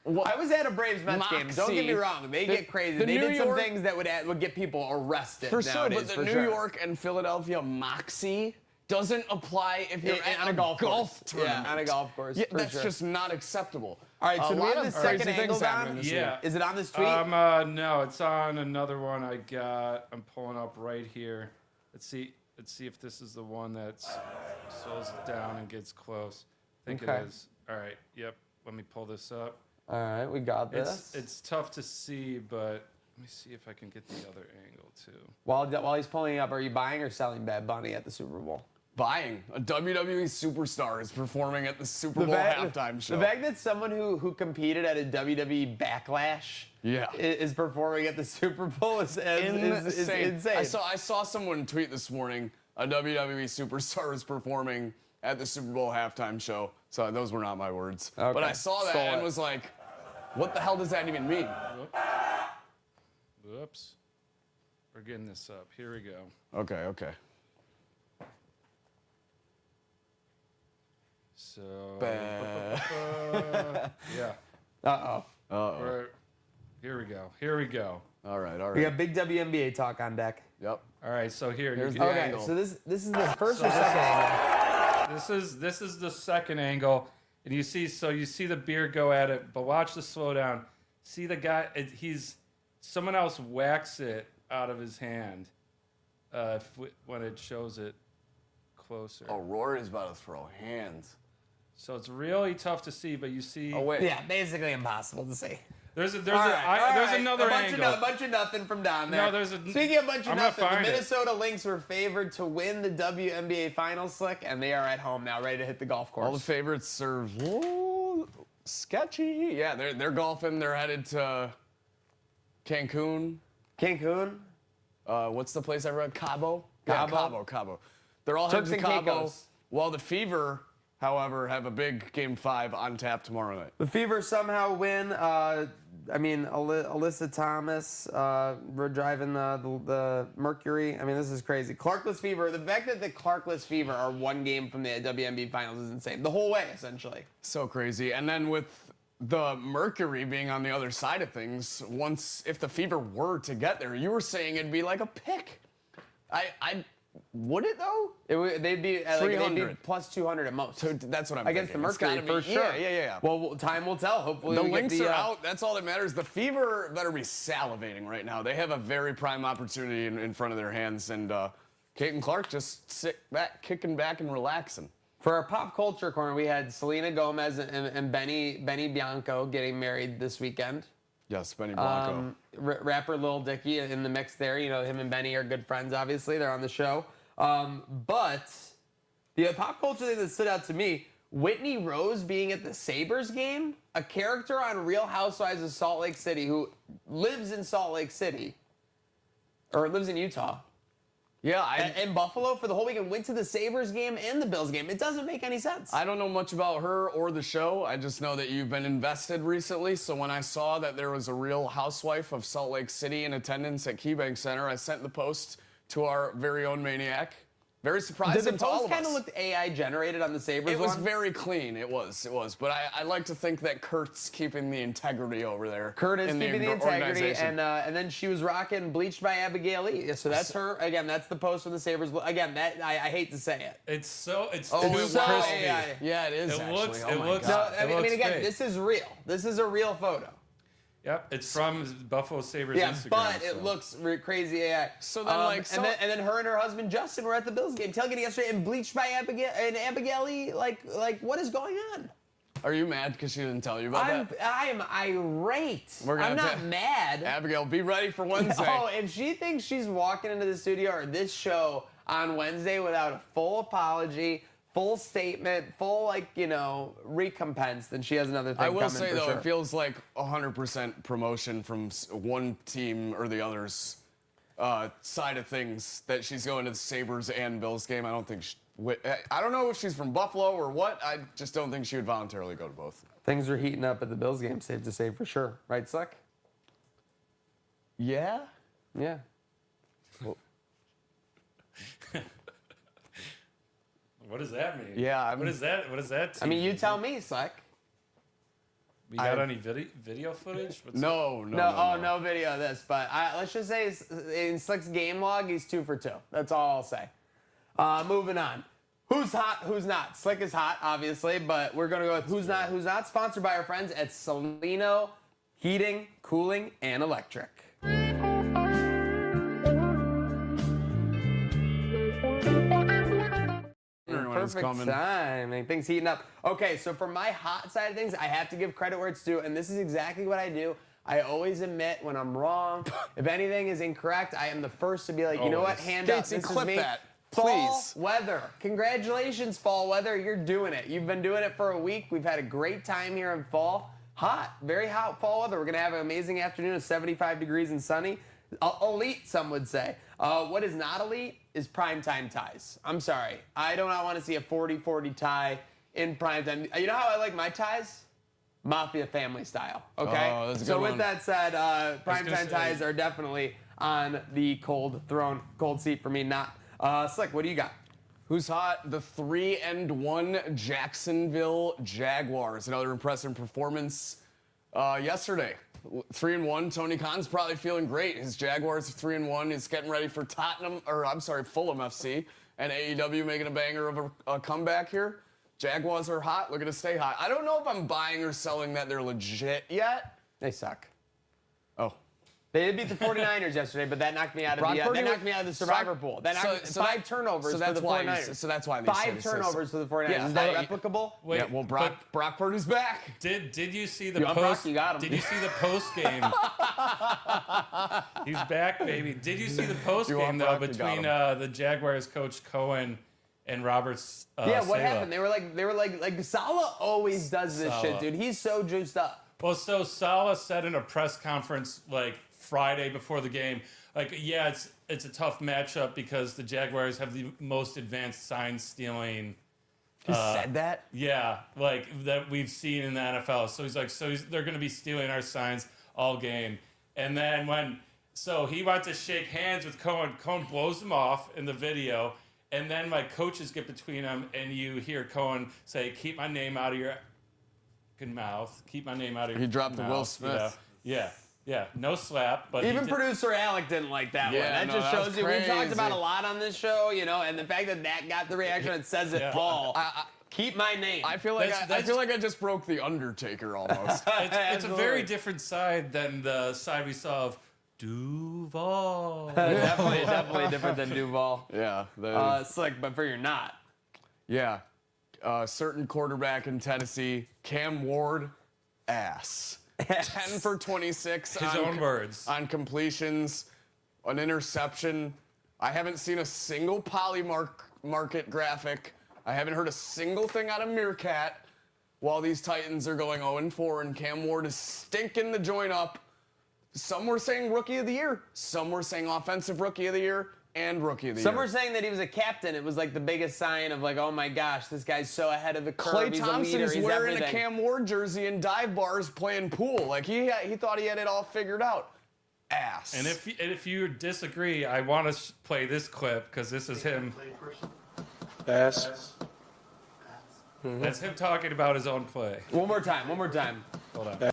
I was at a Braves Mets game. Don't get me Moxie. wrong; they get crazy. the They New did some York- things that would get people arrested. For sure, nowadays, but the for New sure. York and Philadelphia moxie doesn't apply if you're Yeah, at on a golf course. tournament. Yeah, on a golf course, Yeah, for that's sure. just not acceptable. All right, so a do we lot have of the crazy second things angle happening down? this Yeah. year. Is it on this tweet? No, it's on another one I got. I'm pulling up right here. Let's see if this is the one that slows it down and gets close. I think Okay. it is. All right. Yep. Let me pull this up. All right, we got this. It's tough to see, but let me see if I can get the other angle too. While he's pulling up, are you buying or selling Bad Bunny at the Super Bowl? Buying. A WWE superstar is performing at the Super Bowl halftime show. The fact that someone who competed at a WWE Backlash Yeah. is performing at the Super Bowl is insane. I saw someone tweet this morning, a WWE superstar is performing at the Super Bowl halftime show. So those were not my words. Okay. But I saw that Stole and it. was like, what the hell does that even mean? Whoops. We're getting this up. Here we go. Okay. So. Bah. Yeah. Uh-oh. We're- Here we go. Here we go. All right. We got big WNBA talk on deck. Yep. All right, so here. Here's you the can- Okay, angle. so this is the first or second angle. This is the second angle, and you see the beard go at it, but watch the slowdown. See the guy? Someone else whacks it out of his hand. When it shows it closer. Oh, Rory is about to throw hands. So it's really tough to see, but you see. Oh wait. Yeah, basically impossible to see. There's All right. another angle. A bunch of nothing from down there. No, there's a- Speaking of bunch of I'm gonna nothing, the find it. Minnesota Lynx were favored to win the WNBA Finals, Slick, and they are at home now, ready to hit the golf course. All the favorites are sketchy. Yeah, they're golfing. They're headed to Cancun. Cancun. What's the place I read? Cabo. Cabo. Yeah, Cabo. They're all Turks headed to and Cabo. Caicos. While the Fever, however, have a big Game 5 on tap tomorrow night. The Fever somehow win. Alyssa Thomas, we're driving the Mercury. I mean, this is crazy. Clarkless Fever. The fact that the Clarkless Fever are one game from the WNBA Finals is insane. The whole way, essentially. So crazy. And then with the Mercury being on the other side of things, if the Fever were to get there, you were saying it'd be like a pick. Would it though? They'd be 300. plus 200 at most. So that's what I'm Against the thinking. It's Mercury, gotta for be- sure. Yeah. Well, time will tell. Hopefully, The we get Lynx the, are out. That's all that matters. The Fever better be salivating right now. They have a very prime opportunity in front of their hands, and Kate and Clark just sit back, kicking back and relaxing. For our pop culture corner, we had Selena Gomez and Benny Bianco getting married this weekend. Yes, Benny Blanco. Rapper Lil Dicky in the mix there. You know, him and Benny are good friends, obviously. They're on the show. But the pop culture thing that stood out to me, Whitney Rose being at the Sabres game, a character on Real Housewives of Salt Lake City who lives in Salt Lake City, or lives in Utah, Yeah, and Buffalo for the whole weekend, went to the Sabres game and the Bills game. It doesn't make any sense. I don't know much about her or the show. I just know that you've been invested recently. So when I saw that there was a Real Housewife of Salt Lake City in attendance at KeyBank Center, I sent the post to our very own Maniac. Very surprising Did the to all post of kind us. of look AI generated on the Sabres It was one? very clean. It was. But I like to think that Kurt's keeping the integrity over there. Kurt is in keeping the integrity, organization. and then she was rocking Bleached by Abigail Lee. So that's her. Again, that's the post from the Sabres. Again, that I hate to say it. It's Oh, too it's crispy. so AI. Yeah, it is It actually. looks- oh it my looks- God. No, I mean, looks again, fake. this is real. This is a real photo. Yep, it's from Buffalo Sabres Yeah, Instagram. but so. it looks crazy AI. So then, and then her and her husband Justin were at the Bills game tailgating yesterday and Bleached by Abigail Lee. Like what is going on? Are you mad because she didn't tell you about that? I am irate. We're gonna I'm not have to- mad. Abigail, be ready for Wednesday. Oh, if she thinks she's walking into the studio or this show on Wednesday without a full apology, full statement, full recompense, then she has another thing I will coming say for though, sure. it feels like 100% promotion from one team or the other's side of things that she's going to the Sabres and Bills game. I don't think. I don't know if she's from Buffalo or what. I just don't think she would voluntarily go to both. Things are heating up at the Bills game, safe to say for sure. Right, Slick? Yeah. Yeah. What does that mean? Yeah, What is that? What does that? I mean, you tell me, Slick. We got any video footage? What's No. No video of this, but let's just say in Slick's game log, he's 2 for 2. That's all I'll say. Moving on. Who's hot, who's not? Slick is hot, obviously, but we're going to go with who's not, sponsored by our friends at Salino Heating, Cooling, and Electric. Perfect time. Like, things heating up. Okay, so for my hot side of things, I have to give credit where it's due, and this is exactly what I do. I always admit when I'm wrong. If anything is incorrect, I am the first to be like, you know what, hand up. Gatesy, This is clip me. that, Fall please. weather. Congratulations, fall weather. You're doing it. You've been doing it for a week. We've had a great time here in fall. Hot, very hot fall weather. We're going to have an amazing afternoon of 75 degrees and sunny. Elite, some would say. What is not elite is primetime ties. I'm sorry. I do not want to see a 40-40 tie in primetime. You know how I like my ties? Mafia family style, okay? Oh, that's a good so with one. that said, primetime say- ties are definitely on the cold seat for me, not. Slick, what do you got? Who's hot? The 3-1 Jacksonville Jaguars. Another impressive performance Yesterday, 3-1. Tony Khan's probably feeling great. His Jaguars are 3-1. He's getting ready for Fulham FC, and AEW making a banger of a comeback here. Jaguars are hot, looking to stay hot. I don't know if I'm buying or selling that they're legit yet. They suck. Oh. They did beat the 49ers yesterday, but that knocked me out of the survivor pool. That knocked five turnovers for the 49ers. So that's why they five turnovers for the 49ers. Yeah, is that replicable? Wait, yeah, well, Brock Purdy's back. Did you see the Brock, post? you got him. Did you see the post game? He's back, baby. Did you see the post game though between the Jaguars coach Cohen and Roberts? Yeah, what Saleh? happened? They were like Saleh always does this shit, dude. He's so juiced up. Well, so Saleh said in a press conference like Friday before the game, like, yeah, it's a tough matchup because the Jaguars have the most advanced sign stealing. He said that? Yeah, like that we've seen in the NFL. So he's like, they're going to be stealing our signs all game. And then he went to shake hands with Cohen. Cohen blows him off in the video. And then my coaches get between them, and you hear Cohen say, "Keep my name out of your fucking mouth. Keep my name out of your." He dropped mouth. the Will Smith. Yeah. No slap, but Even producer Alec didn't like that one. That just that shows was you. We talked crazy. about a lot on this show, and the fact that got the reaction, it says it all. Keep my name. I feel like I just broke the Undertaker almost. It's a very different side than the side we saw of Duval. definitely different than Duval. Yeah. Slick, but for you're not. Yeah. Certain quarterback in Tennessee, Cam Ward, ass. 10 for 26 His own words. On completions, an interception. I haven't seen a single market graphic. I haven't heard a single thing out of Meerkat while these Titans are going 0-4 and Cam Ward is stinking the joint up. Some were saying Rookie of the Year. Some were saying Offensive Rookie of the Year and Rookie of the Year. Some were saying that he was a captain. It was like the biggest sign of like, oh my gosh, this guy's so ahead of the curve. Clay He's Thompson a leader. is He's wearing everything. a Cam Ward jersey in dive bars playing pool. Like he thought he had it all figured out. Ass. And if you disagree, I want to play this clip because this is him. Pass. That's him talking about his own play. One more time. Hold on.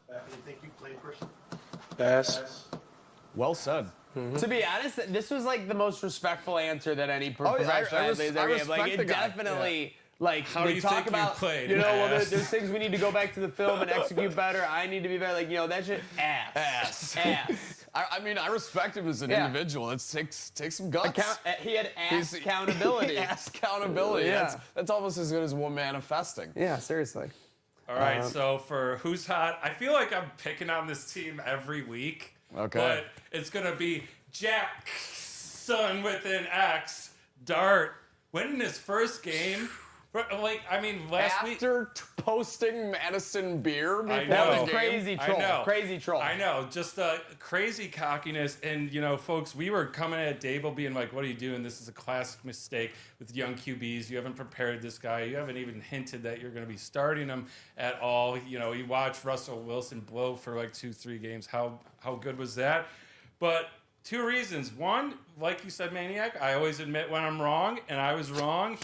Pass. Well said. To be honest, this was like the most respectful answer that any yeah, professional I athlete's ever gave. Like respect the it guy. definitely. Like How they do you talk think you about, played, well, ass? there's things we need to go back to the film and execute better. I need to be better. Like, that shit, ass. I mean, I respect him as an individual. It takes some guts. He had ass accountability. Ass accountability. Yeah. That's almost as good as one manifesting. Yeah, seriously. All right, so for who's hot, I feel like I'm picking on this team every week. Okay. But it's going to be Jackson with an X, Dart, winning his first game. Like, I mean, last week. After posting Madison Beer before I know. That the was game. crazy troll. I know. Crazy troll. I know, just crazy cockiness. And, folks, we were coming at Dable being like, what are you doing? This is a classic mistake with young QBs. You haven't prepared this guy. You haven't even hinted that you're going to be starting him at all. You watched Russell Wilson blow for like 2-3 games. How good was that? But two reasons. One, like you said, Maniac, I always admit when I'm wrong, and I was wrong.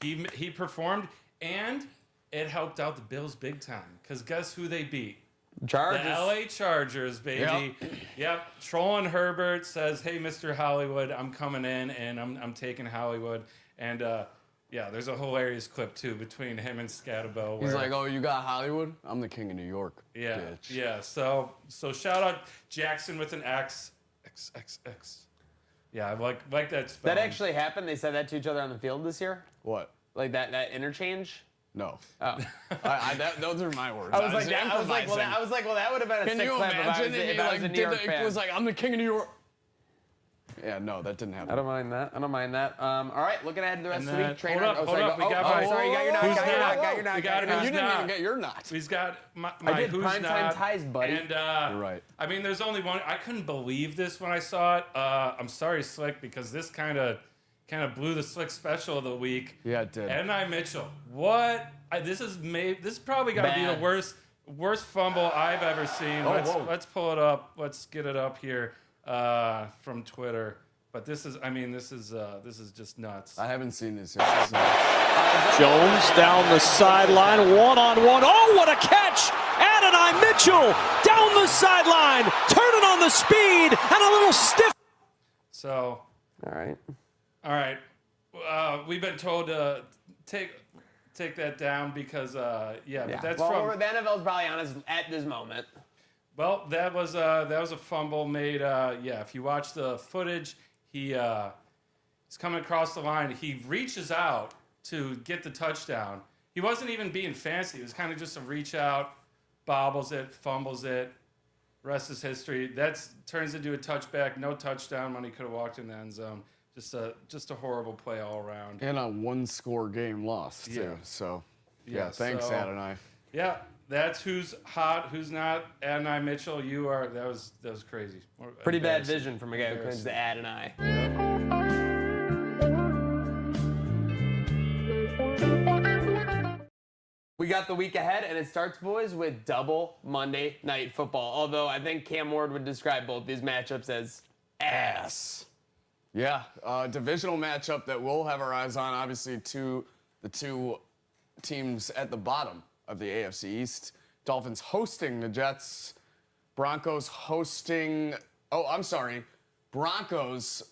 He performed, and it helped out the Bills big time. Because guess who they beat? Chargers. The LA Chargers, baby. Yep. Trolling Herbert says, hey, Mr. Hollywood, I'm coming in, and I'm taking Hollywood. And, there's a hilarious clip, too, between him and Scatabo. He's like, oh, you got Hollywood? I'm the king of New York. Yeah, bitch. yeah. So shout out Jackson with an X. X. Yeah, I like that spelling. That actually happened? They said that to each other on the field this year? What? Like that interchange? No. Oh. Those are my words. I was like, well, that would have been a Can sick you clip imagine if I was a New York fan. It was like, I'm the king of New York. Yeah, no, that didn't happen. I don't mind that. All right, looking ahead to the rest of the week. Hold up. We got my. Sorry, you got your knock. Who's Got your not? knock. Got your knock. We got got it. your Who's You knock. didn't not? even get your knot. He's got my I did who's primetime not. ties, buddy. And You're right. I mean, there's only one. I couldn't believe this when I saw it. I'm sorry, Slick, because this kind of blew the Slick special of the week. Yeah, it did. Edna Mitchell. What? This is probably got to be the Bad. worst fumble I've ever seen. Let's pull it up. Let's get it up here from Twitter. But this is just nuts. I haven't seen this yet. Jones down the sideline, one-on-one. Oh, what a catch! Adonai Adonai Mitchell down the sideline, turning on the speed, and a little stiff. So, All all right. We've been told to take that down because, but that's well, from. the NFL's probably on us at this moment. Well, that was a fumble made. If you watch the footage, he's coming across the line. He reaches out to get the touchdown. He wasn't even being fancy. It was kind of just a reach out, bobbles it, fumbles it. Rest is history. That turns into a touchback. No touchdown when he could have walked in the end zone. Just a horrible play all around. And a one-score game lost, too. Yeah. So, Yeah, thanks, so- Adonai. Yeah, that's who's hot, who's not. Adonai Mitchell, you are. That was crazy. Pretty bad Embarrassing. vision from a guy who claims to add an eye. We got the week ahead, and it starts, boys, with double Monday Night Football. Although I think Cam Ward would describe both these matchups as ass. Yeah, divisional matchup that we'll have our eyes on. Obviously, the two teams at the bottom of the AFC East. Dolphins hosting the Jets. Broncos hosting. Oh, I'm sorry. Broncos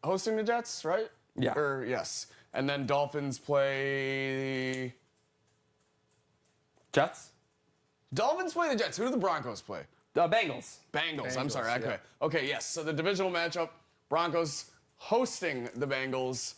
hosting the Jets, right? Yeah. Yes. And then Dolphins play. Jets? Dolphins play the Jets. Who do the Broncos play? Bengals. Bengals. I'm sorry. yeah. Okay. Okay. Yes. So the divisional matchup: Broncos hosting the Bengals.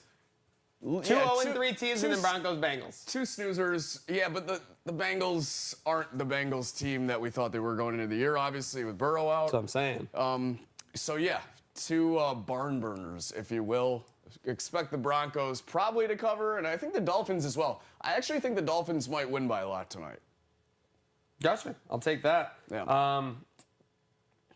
Two 0-3 teams, and then Broncos Bengals. Two snoozers. Yeah, but the Bengals aren't the Bengals team that we thought they were going into the year. Obviously, with Burrow out. That's what I'm saying. So yeah, two barn burners, if you will. Expect the Broncos probably to cover, and I think the Dolphins as well. I actually think the Dolphins might win by a lot tonight. Gotcha. I'll take that. Yeah.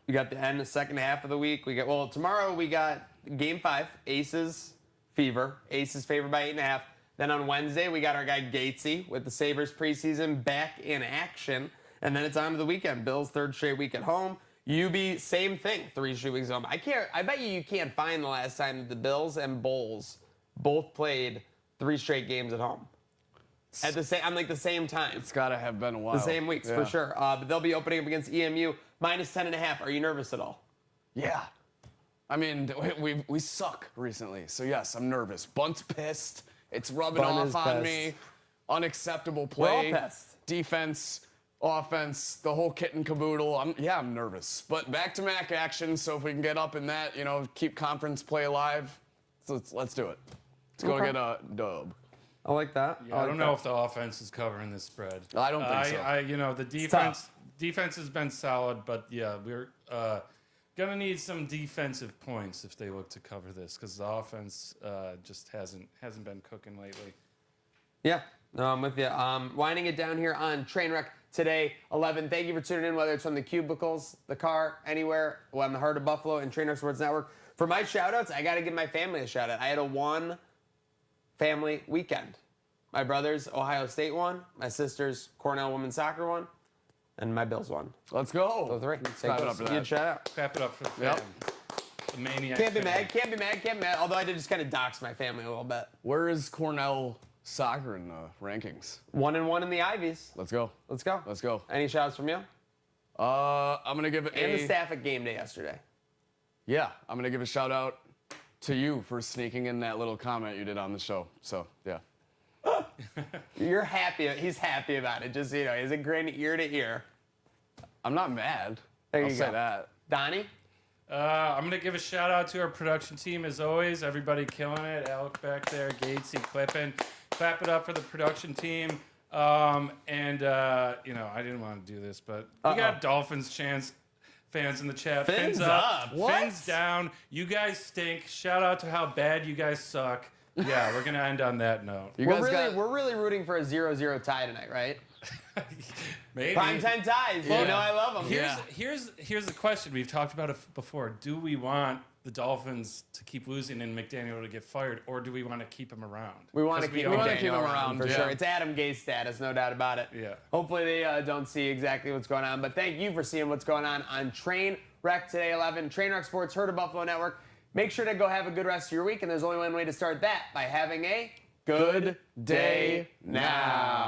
We got the end, the second half of the week. Tomorrow we got Game 5, Aces Fever. Aces favored by 8.5. Then on Wednesday we got our guy Gatesy with the Sabres preseason back in action, and then it's on to the weekend. Bills third straight week at home. UB, same thing, 3 straight weeks at home. I bet you can't find the last time that the Bills and Bulls both played 3 straight games at home. At the same time. It's got to have been a while. The same weeks, for sure. But they'll be opening up against EMU, minus 10.5. Are you nervous at all? Yeah. I mean, we suck recently, so yes, I'm nervous. Bunt's pissed. It's rubbing Bun off is on pissed. me. Unacceptable We're all play. pissed. Defense, offense, the whole kit and caboodle. I'm nervous. But back-to-back action, so if we can get up in that, keep conference play alive, so let's do it. Let's go get a dub. I like that. I don't know if the offense is covering this spread. I don't think so. The tough. defense has been solid, but yeah, we're gonna need some defensive points if they look to cover this because the offense just hasn't been cooking lately. Yeah, no, I'm with you. Winding it down here on Trainwreck today, 11. Thank you for tuning in, whether it's from the cubicles, the car, anywhere, on the Heart of Buffalo and Trainwreck Sports Network. For my shout-outs, I got to give my family a shout-out. I had a one-family weekend. My brother's Ohio State won, my sister's Cornell women's soccer won, and my Bills won. Let's go. So 3. Clap it up for that. Good shout-out. Clap it up for the Yep. fam. The maniac. Can't be fam. mad, can't be mad. Although I did just kind of dox my family a little bit. Where is Cornell soccer in the rankings? 1-1 in the Ivies. Let's go. Let's go. Let's go. Any shout-outs from you? I'm going to give it And the staff at game day yesterday. Yeah, I'm going to give a shout out to you for sneaking in that little comment you did on the show. So, yeah. You're happy. He's happy about it. Just, he's a grin ear to ear. I'm not mad. There I'll you say go. that. Donnie? I'm going to give a shout out to our production team as always. Everybody killing it. Alec back there, Gatesy clipping. Clap it up for the production team. I didn't want to do this, but we got Dolphins fans in the chat. Fins up. What? Fins down. You guys stink. Shout out to how bad you guys suck. Yeah, we're going to end on that note. We're really rooting for a 0-0 tie tonight, right? Maybe. Prime 10 ties. Well, You know I love them. Here's the question. We've talked about it before. Do we want the Dolphins to keep losing and McDaniel to get fired, or do we want to keep him around? We want to keep him McDaniel around for yeah. sure. It's Adam Gase status, no doubt about it. Yeah. Hopefully they don't see exactly what's going on, but thank you for seeing what's going on Trainwreck today, 11. Trainwreck Sports, Heard of Buffalo Network. Make sure to go have a good rest of your week, and there's only one way to start that, by having a good day now.